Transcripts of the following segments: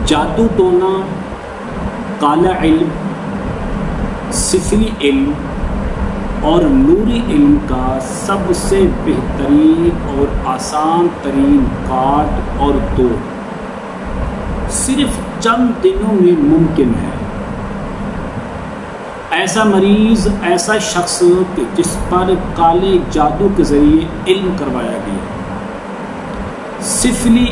جادو ٹونا، کالا علم، سفلی علم اور نوری علم کا سب سے بہترین اور آسان ترین کاٹ اور توڑ صرف چند دنوں میں ممکن ہے۔ ایسا مریض، ایسا شخص کہ جس پر کالے جادو کے ذریعے علم کروایا گیا، سفلی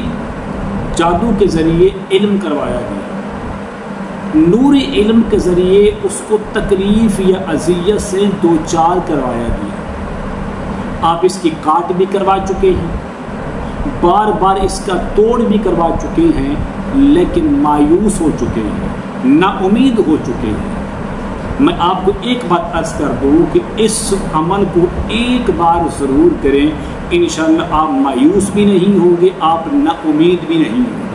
جادو کے ذریعے علم کروایا گیا، نوری علم کے ذریعے اس کو تکلیف یا اذیت سے دوچار کروایا گیا، آپ اس کی کاٹ بھی کروا چکے ہیں، بار بار اس کا توڑ بھی کروا چکے ہیں، لیکن مایوس ہو چکے ہیں، نا امید ہو چکے ہیں۔ میں آپ کو ایک بات عرض کر دوں کہ اس عمل کو ایک بار ضرور کریں، انشاءاللہ آپ مایوس بھی نہیں ہوں گے، آپ نا امید بھی نہیں ہوں گے۔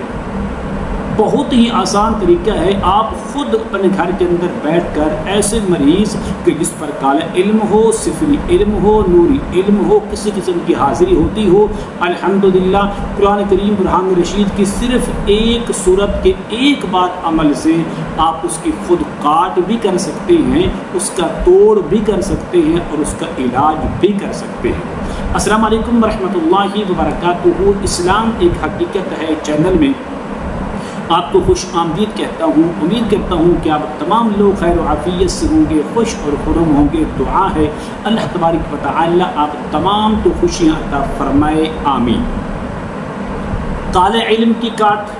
بہت ہی آسان طریقہ ہے، آپ خود اپنے گھر کے اندر بیٹھ کر ایسے مریض کہ جس پر کالا علم ہو، سفلی علم ہو، نوری علم ہو، کسی قسم کی حاضری ہوتی ہو، الحمدللہ قرآن کریم برہان رشید کی صرف ایک سورت کے ایک بار عمل سے آپ اس کی خود کاٹ بھی کر سکتے ہیں، اس کا توڑ بھی کر سکتے ہیں اور اس کا علاج بھی کر سکتے ہیں۔ السلام علیکم ورحمۃ اللہ وبرکاتہ۔ اسلام ایک حقیقت ہے چینل میں آپ کو خوش آمدید کہتا ہوں۔ امید کرتا ہوں کہ آپ تمام لوگ خیر و عافیت سے ہوں گے، خوش اور خرم ہوں گے۔ دعا ہے اللہ تبارک و تعالی آپ تمام کو خوشیاں عطا فرمائے، آمین۔ کالے علم کی کاٹ،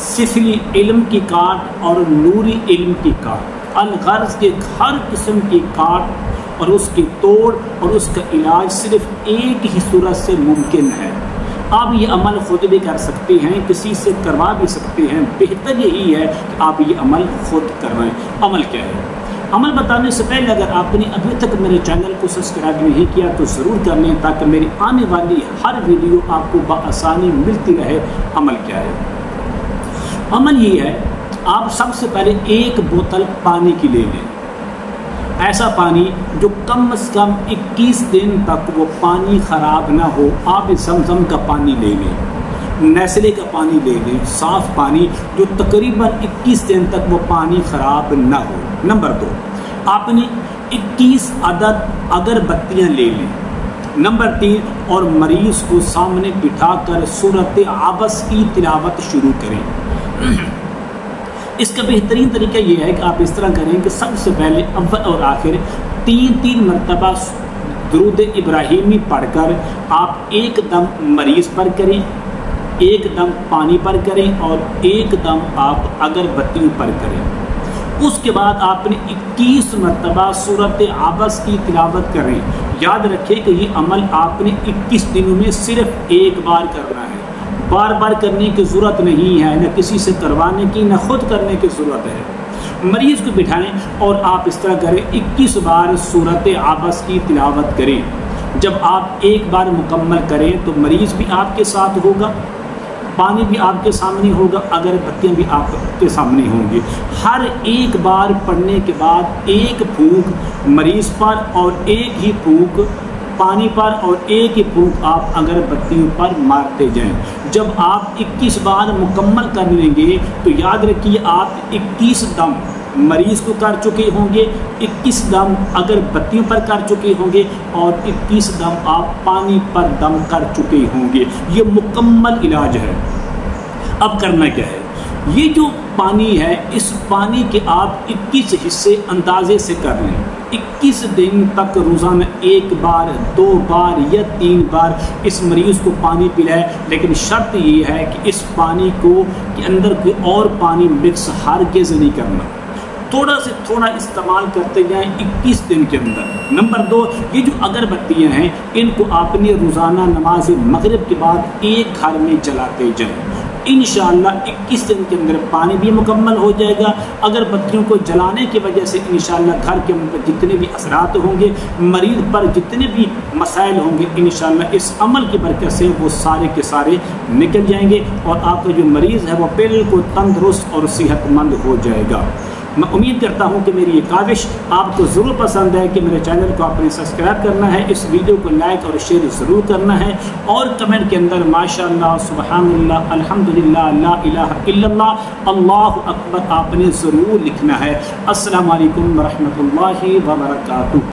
سفلی علم کی کاٹ اور نوری علم کی کاٹ، الغرض کے ہر قسم کی کاٹ اور اس کی توڑ اور اس کا علاج صرف ایک ہی صورت سے ممکن ہے۔ آپ یہ عمل خود بھی کر سکتے ہیں، کسی سے کروا بھی سکتے ہیں، بہتر یہی ہے کہ آپ یہ عمل خود کروائیں۔ عمل کیا ہے؟ عمل بتانے سے پہلے اگر آپ نے ابھی تک میرے چینل کو سبسکرائب نہیں کیا تو ضرور کر لیں تاکہ میری آنے والی ہر ویڈیو آپ کو بآسانی ملتی رہے۔ عمل کیا ہے؟ عمل یہ ہے، آپ سب سے پہلے ایک بوتل پانی کی لے لیں، ایسا پانی جو کم از کم 21 دن تک وہ پانی خراب نہ ہو۔ آپ زمزم کا پانی لے لیں، نیسلے کا پانی لے لیں، صاف پانی جو تقریباً 21 دن تک وہ پانی خراب نہ ہو۔ نمبر 2، آپ نے 21 عدد اگربتیاں لے لیں۔ نمبر 3، اور مریض کو سامنے بٹھا کر سورت عبس کی تلاوت شروع کریں۔ اس کا بہترین طریقہ یہ ہے کہ آپ اس طرح کریں کہ سب سے پہلے اول اور آخر 3 مرتبہ درود ابراہیمی پڑھ کر آپ ایک دم مریض پر کریں، ایک دم پانی پر کریں اور ایک دم آپ اگربتیوں پر کریں۔ اس کے بعد آپ نے 21 مرتبہ سورت عبس کی تلاوت کریں۔ یاد رکھیں کہ یہ عمل آپ نے 21 دنوں میں صرف ایک بار کرنا ہے، بار بار کرنے کی ضرورت نہیں ہے، نہ کسی سے کروانے کی نہ خود کرنے کی ضرورت ہے۔ مریض کو بٹھائیں اور آپ اس طرح کریں، 21 بار سورت عبس کی تلاوت کریں۔ جب آپ ایک بار مکمل کریں تو مریض بھی آپ کے ساتھ ہوگا، پانی بھی آپ کے سامنے ہوگا، اگربتیاں بھی آپ کے سامنے ہوں گی۔ ہر ایک بار پڑھنے کے بعد ایک پھونک مریض پر اور ایک ہی پھونک پانی پر اور ایک ہی پھونک آپ اگربتیوں پر مارتے جائیں۔ جب آپ 21 بار مکمل کر لیں گے تو یاد رکھیے آپ 21 دم مریض کو کر چکے ہوں گے، 21 دم اگربتیوں پر کر چکے ہوں گے اور 21 دم آپ پانی پر دم کر چکے ہوں گے۔ یہ مکمل علاج ہے۔ اب کرنا کیا ہے؟ یہ جو پانی ہے اس پانی کے آپ 21 حصے اندازے سے کر لیں۔ 21 دن تک روزانہ 1 بار 2 بار یا 3 بار اس مریض کو پانی پلائے، لیکن شرط یہ ہے کہ اس پانی کو کے اندر کوئی اور پانی مکس ہرگز نہیں کرنا، تھوڑا سے تھوڑا استعمال کرتے جائیں 21 دن کے اندر۔ نمبر 2، یہ جو اگربتیاں ہیں ان کو آپ نے روزانہ نماز مغرب کے بعد ایک گھر میں جلاتے جائیں۔ انشاءاللہ 21 دن کے اندر پانی بھی مکمل ہو جائے گا۔ اگربتیوں کو جلانے کی وجہ سے انشاءاللہ گھر کے اندر جتنے بھی اثرات ہوں گے، مریض پر جتنے بھی مسائل ہوں گے، انشاءاللہ اس عمل کی برکت سے وہ سارے کے سارے نکل جائیں گے اور آپ کا جو مریض ہے وہ بالکل تندرست اور صحت مند ہو جائے گا۔ میں امید کرتا ہوں کہ میری یہ کاوش آپ کو ضرور پسند ہے کہ میرے چینل کو آپ نے سبسکرائب کرنا ہے، اس ویڈیو کو لائک اور شیئر ضرور کرنا ہے، اور کمنٹ کے اندر ماشاءاللہ، سبحان اللہ، الحمدللہ، لا الہ الا اللہ، اللہ اکبر آپ نے ضرور لکھنا ہے۔ السلام علیکم ورحمۃ اللہ وبرکاتہ۔